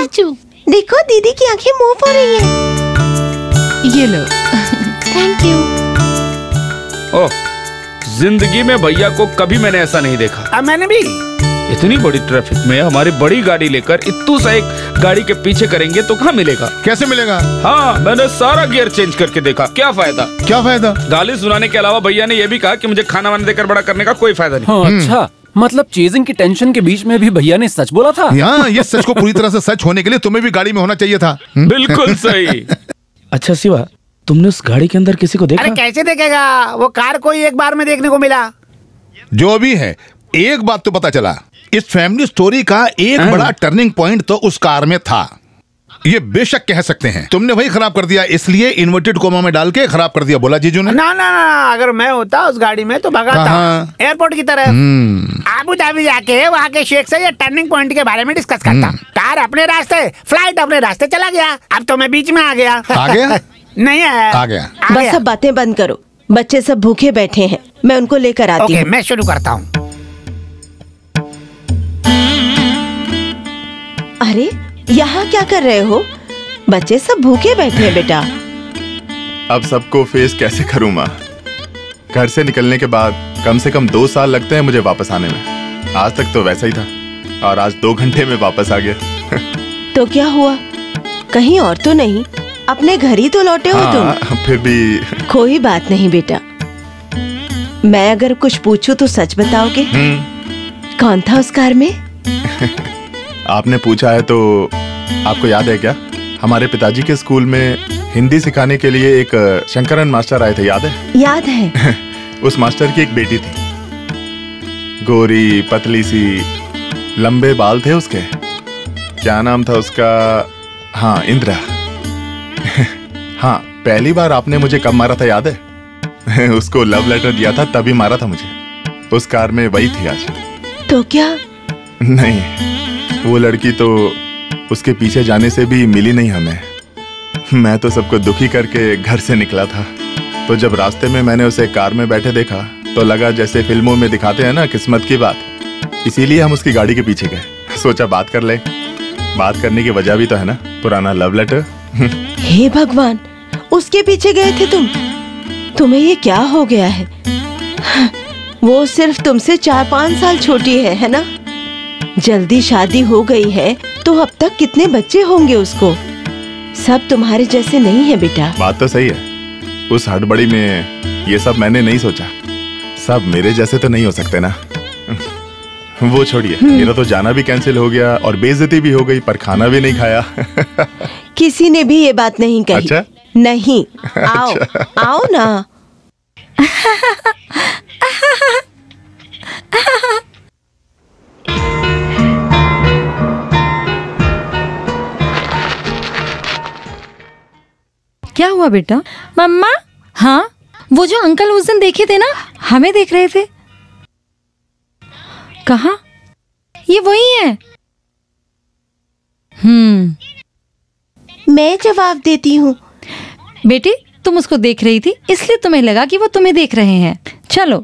चाचू। देखो दीदी की आंखें मूव हो रही हैं। ये लो। Thank you. ओह, जिंदगी में भैया को कभी मैंने ऐसा नहीं देखा। मैंने भी। इतनी बड़ी ट्रैफिक में हमारी बड़ी गाड़ी लेकर इत्तू सा एक गाड़ी के पीछे करेंगे तो कहाँ मिलेगा? कैसे मिलेगा? हाँ, मैंने सारा गियर चेंज करके देखा। क्या फायदा? क्या फायदा? गाली सुनाने के अलावा भैया ने यह भी कहा कि मुझे खाना वाना देकर बड़ा करने का कोई फायदा नहीं। हाँ, अच्छा, मतलब चेजिंग की टेंशन के बीच में भी भैया ने सच बोला था। यहाँ ये सच को पूरी तरह से सच होने के लिए तुम्हें भी गाड़ी में होना चाहिए था। बिल्कुल सही। अच्छा शिवा, तुमने उस गाड़ी के अंदर किसी को देखा? अरे कैसे देखेगा, वो कार को ही एक बार में देखने को मिला। जो भी है, एक बात तो पता चला, इस फैमिली स्टोरी का एक बड़ा टर्निंग पॉइंट तो उस कार में था। ये बेशक कह सकते हैं तुमने वही खराब कर दिया, इसलिए इन्वर्टेड कोमा में डाल के खराब कर दिया, बोला जीजू ने। ना ना ना, अगर मैं होता उस गाड़ी में तो भगाता एयरपोर्ट की तरफ, आबू धाबी जाके वहाँ के शेख से ये टर्निंग पॉइंट के बारे में डिस्कस करता। कार अपने रास्ते, फ्लाइट अपने रास्ते चला गया। अब तो मैं बीच में आ गया। आ गया? नहीं आया। आ गया। बस अब बातें बंद करो, बच्चे सब भूखे बैठे हैं, मैं उनको लेकर आती हूँ। मैं शुरू करता हूँ। अरे यहाँ क्या कर रहे हो? बच्चे सब भूखे बैठे हैं बेटा। अब सबको फेस कैसे करूँ माँ? घर से निकलने के बाद कम से कम 2 साल लगते हैं मुझे वापस आने में। आज तक तो वैसा ही था और आज 2 घंटे में वापस आ गया। तो क्या हुआ, कहीं और तो नहीं? अपने घर ही तो लौटे हो तुम। फिर भी कोई बात नहीं बेटा, मैं अगर कुछ पूछूं तो सच बताओगे? कौन था उस कार में? आपने पूछा है तो आपको याद है क्या, हमारे पिताजी के स्कूल में हिंदी सिखाने के लिए एक शंकरन मास्टर आए थे, याद है? याद है। उस मास्टर की एक बेटी थी, गोरी पतली सी, लंबे बाल थे उसके। क्या नाम था उसका? हाँ, इंदिरा। हाँ, पहली बार आपने मुझे कब मारा था याद है? उसको लव लेटर दिया था तभी मारा था मुझे। उस कार में वही थी आज। तो क्या? नहीं, वो लड़की तो उसके पीछे जाने से भी मिली नहीं हमें। मैं तो सबको दुखी करके घर से निकला था, तो जब रास्ते में मैंने उसे कार में बैठे देखा तो लगा जैसे फिल्मों में दिखाते हैं ना, किस्मत की बात। इसीलिए हम उसकी गाड़ी के पीछे गए, सोचा बात कर ले। बात करने की वजह भी तो है ना, पुराना लव लेटर। हे भगवान, उसके पीछे गए थे तुम? तुम्हें ये क्या हो गया है? वो सिर्फ तुमसे 4-5 साल छोटी है ना? जल्दी शादी हो गई है तो अब तक कितने बच्चे होंगे उसको? सब तुम्हारे जैसे नहीं है बेटा। बात तो सही है, उस हड़बड़ी में ये सब मैंने नहीं सोचा। सब मेरे जैसे तो नहीं हो सकते ना। वो छोड़िए, मेरा तो जाना भी कैंसिल हो गया और बेइज्जती भी हो गई, पर खाना भी नहीं खाया। किसी ने भी ये बात नहीं कही। अच्छा? नहीं। आओ अच्छा। आओ ना। क्या हुआ बेटा? मम्मा। हाँ, वो जो अंकल उस दिन देखे थे ना, हमें देख रहे थे। कहाँ? ये वही है। मैं जवाब देती हूँ। बेटी, तुम उसको देख रही थी इसलिए तुम्हें लगा कि वो तुम्हें देख रहे हैं। चलो।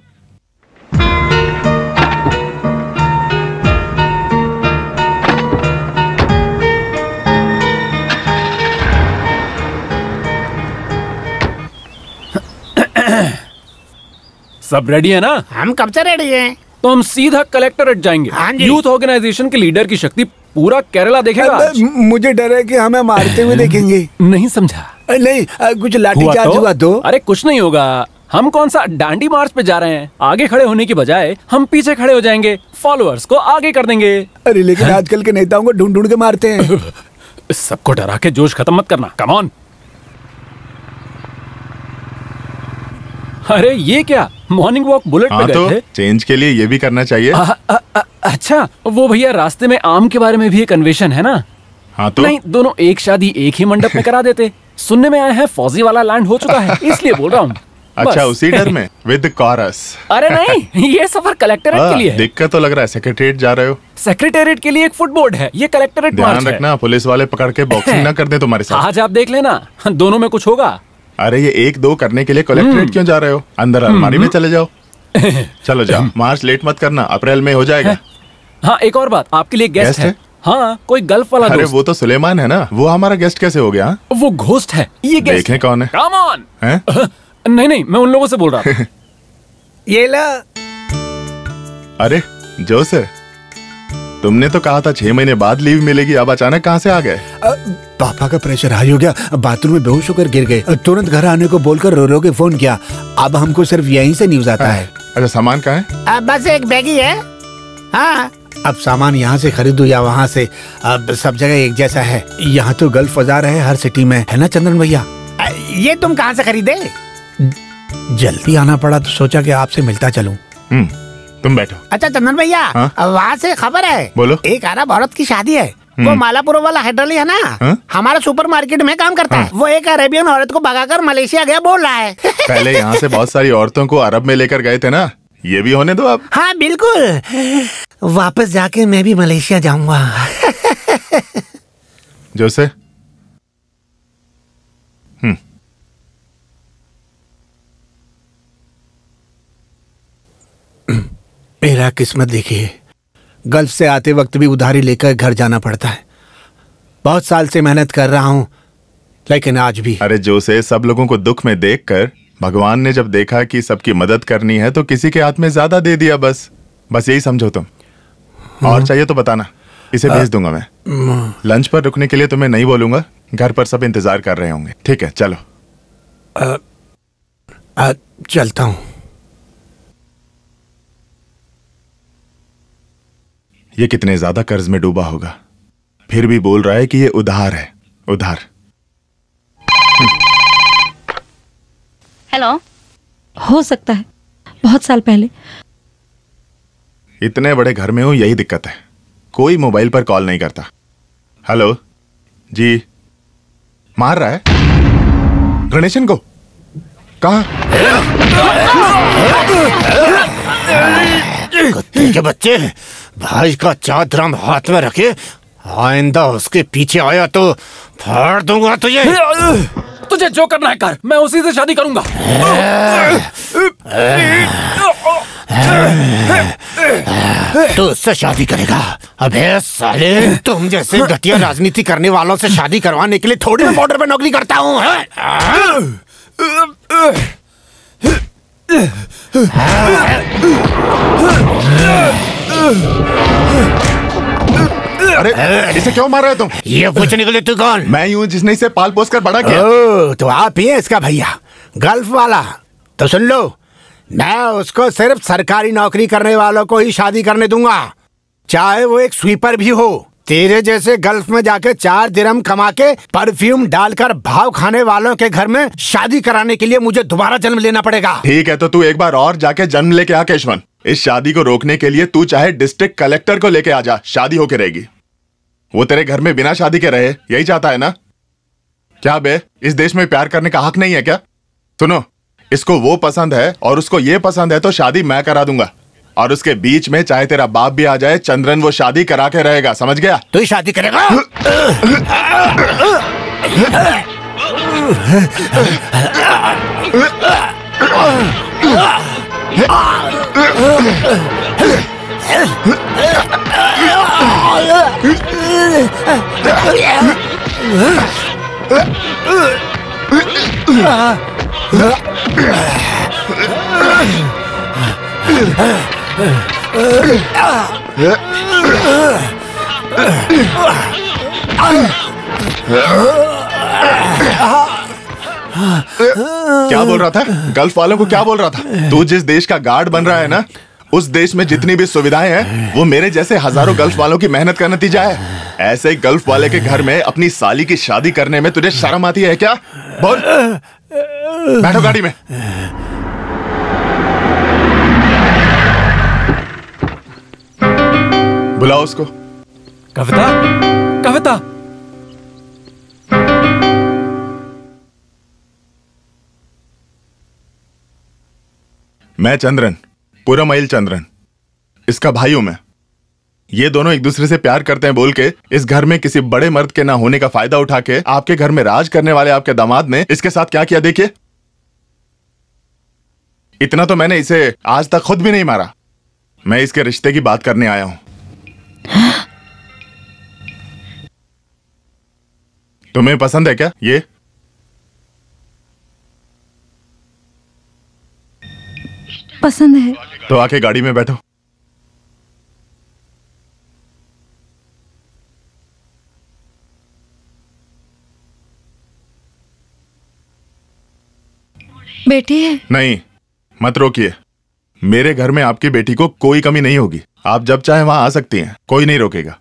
सब रेडी है ना? हम कब से रेडी हैं। तो हम सीधा कलेक्टरेट जाएंगे। हाँ जी। यूथ ऑर्गेनाइजेशन के लीडर की शक्ति पूरा केरला देखेगा आज। मुझे डर है कि हमें मारते हुए देखेंगे। नहीं समझा? नहीं, कुछ लाठीचार्ज हुआ तो? अरे कुछ नहीं होगा, हम कौन सा डांडी मार्च पे जा रहे हैं। आगे खड़े होने की बजाय हम पीछे खड़े हो जाएंगे, फॉलोअर्स को आगे कर देंगे। अरे लेकिन आजकल के नेताओं को ढूंढ ढूंढ के मारते हैं। सबको डरा के जोश खत्म मत करना, कम ऑन। अरे ये क्या, मॉर्निंग वॉक बुलेट पे गए थे? चेंज के लिए ये भी करना चाहिए। अच्छा, वो भैया रास्ते में आम के बारे में भी एक अन्वेषण है ना? हाँ तो? नहीं, दोनों एक शादी एक ही मंडप में करा देते। सुनने में आया है फौजी वाला लैंड हो चुका है, इसलिए बोल रहा हूँ। अच्छा, उसी डर में विद कॉरस। अरे नहीं, ये सफर कलेक्टरेट के लिए है। दिक्कत तो लग रहा है सेक्रेटेरिएट जा रहे हो। सेक्रेटेरिएट के लिए एक फुटबोर्ड है, ये कलेक्टरेट मार्च है। ध्यान रखना पुलिस वाले पकड़ के बॉक्सिंग ना कर दे तुम्हारे साथ। आज आप देख लेना, दोनों में कुछ होगा। अरे ये 1-2 करने के लिए कलेक्टरेट क्यों जा रहे हो? अंदर अलमारी में चले जाओ। चलो जाओ, मार्च लेट मत करना, अप्रैल में हो जाएगा। हाँ, एक और बात, आपके लिए गेस्ट है। हाँ, कोई गल्फ वाला अरे दोस्त। वो तो सुलेमान है ना, वो हमारा गेस्ट कैसे हो गया? वो घोस्ट है, ये गेस्ट। देखें कौन है। Come on. हैं? नहीं नहीं, मैं उन लोगों से बोल रहा था। ये ला। अरे जोसे, तुमने तो कहा था 6 महीने बाद लीव मिलेगी, अब अचानक कहाँ से आ गए? पापा का प्रेशर हाई हो गया, बाथरूम में बेहोश होकर गिर गए। तुरंत घर आने को बोलकर रो रो के फोन किया। अब हमको सिर्फ यहीं से न्यूज आता है। अच्छा, सामान कहाँ है? बस एक बैग ही है। हाँ, अब सामान यहाँ से खरीदूं या वहाँ से, अब सब जगह एक जैसा है। यहाँ तो गल्फ बाजार है हर सिटी में, है ना चंदन भैया? ये तुम कहाँ से खरीदे? जल्दी आना पड़ा तो सोचा कि आपसे मिलता चलूं। तुम बैठो। अच्छा चंदन भैया, वहाँ से खबर है। बोलो। एक अरब औरत की शादी है। वो मालापुर वाला हैदरली है ना, हमारा सुपरमार्केट में काम करता है। वो एक अरेबियन औरत को भगाकर मलेशिया गया बोल रहा है। पहले यहाँ से बहुत सारी औरतों को अरब में लेकर गए थे ना, ये भी होने दो अब। हाँ बिल्कुल, वापस जाके मैं भी मलेशिया जाऊंगा। जोसे, मेरा किस्मत देखिए, गल्फ से आते वक्त भी उधारी लेकर घर जाना पड़ता है। बहुत साल से मेहनत कर रहा हूँ, लेकिन आज भी। अरे जोसे, सब लोगों को दुख में देखकर भगवान ने जब देखा कि सबकी मदद करनी है तो किसी के हाथ में ज्यादा दे दिया। बस यही समझो तुम। और चाहिए तो बताना, इसे भेज दूंगा मैं। लंच पर रुकने के लिए तुम्हें नहीं बोलूंगा, घर पर सब इंतजार कर रहे होंगे। ठीक है, चलो। चलता हूँ। ये कितने ज्यादा कर्ज में डूबा होगा, फिर भी बोल रहा है कि ये उधार है, उधार। हेलो। हो सकता है बहुत साल पहले। इतने बड़े घर में हूं, यही दिक्कत है, कोई मोबाइल पर कॉल नहीं करता। हेलो जी, मार रहा है गणेशन को। कहा? कुत्ते के बच्चे, भाई का चादराम हाथ में रखे, आइंदा उसके पीछे आया तो फाड़ दूंगा तुझे। तुझे जो करना है कर, मैं उसी से शादी करूंगा। तू उससे शादी करेगा? अबे साले, तुम जैसे घटिया राजनीति करने वालों से शादी करवाने के लिए थोड़ी मैं बॉर्डर पे नौकरी करता हूँ। अरे इसे क्यों मार रहे हो तुम? ये पूछने के लिए तू कौन? मैं यूं जिसने इसे पाल पोस कर बड़ा किया। तो आप ही हैं इसका भैया, गल्फ वाला? तो सुन लो, मैं उसको सिर्फ सरकारी नौकरी करने वालों को ही शादी करने दूंगा, चाहे वो एक स्वीपर भी हो। तेरे जैसे गल्फ में जाके 4 दिरहम कमा के परफ्यूम डालकर भाव खाने वालों के घर में शादी कराने के लिए मुझे दोबारा जन्म लेना पड़ेगा। ठीक है, तो तू एक बार और जाके जन्म लेके आ केशवन। इस शादी को रोकने के लिए तू चाहे डिस्ट्रिक्ट कलेक्टर को लेके आ जा, शादी होके रहेगी। वो तेरे घर में बिना शादी के रहे, यही चाहता है ना? क्या बे, इस देश में प्यार करने का हक नहीं है क्या? सुनो, इसको वो पसंद है और उसको ये पसंद है, तो शादी मैं करा दूंगा। और उसके बीच में चाहे तेरा बाप भी आ जाए, चंद्रन वो शादी करा के रहेगा, समझ गया? तू ही शादी करेगा? क्या बोल रहा था? गल्फ वालों को क्या बोल रहा था? तू जिस देश का गार्ड बन रहा है ना, उस देश में जितनी भी सुविधाएं हैं वो मेरे जैसे हजारों गल्फ वालों की मेहनत का नतीजा है। ऐसे ही गल्फ वाले के घर में अपनी साली की शादी करने में तुझे शर्म आती है क्या? बोल। बैठो गाड़ी में। बुलाओ उसको। कविता, कविता। मैं चंद्रन, पुरमईल चंद्रन, इसका भाई हूं मैं। ये दोनों एक दूसरे से प्यार करते हैं बोल के इस घर में किसी बड़े मर्द के ना होने का फायदा उठा के आपके घर में राज करने वाले आपके दामाद ने इसके साथ क्या किया देखिए। इतना तो मैंने इसे आज तक खुद भी नहीं मारा। मैं इसके रिश्ते की बात करने आया हूं। तुम्हें पसंद है क्या ये? पसंद है। तो आके गाड़ी में बैठो। बेटी है? नहीं, मत रोकिए। मेरे घर में आपकी बेटी को कोई कमी नहीं होगी। आप जब चाहे वहां आ सकती हैं, कोई नहीं रोकेगा।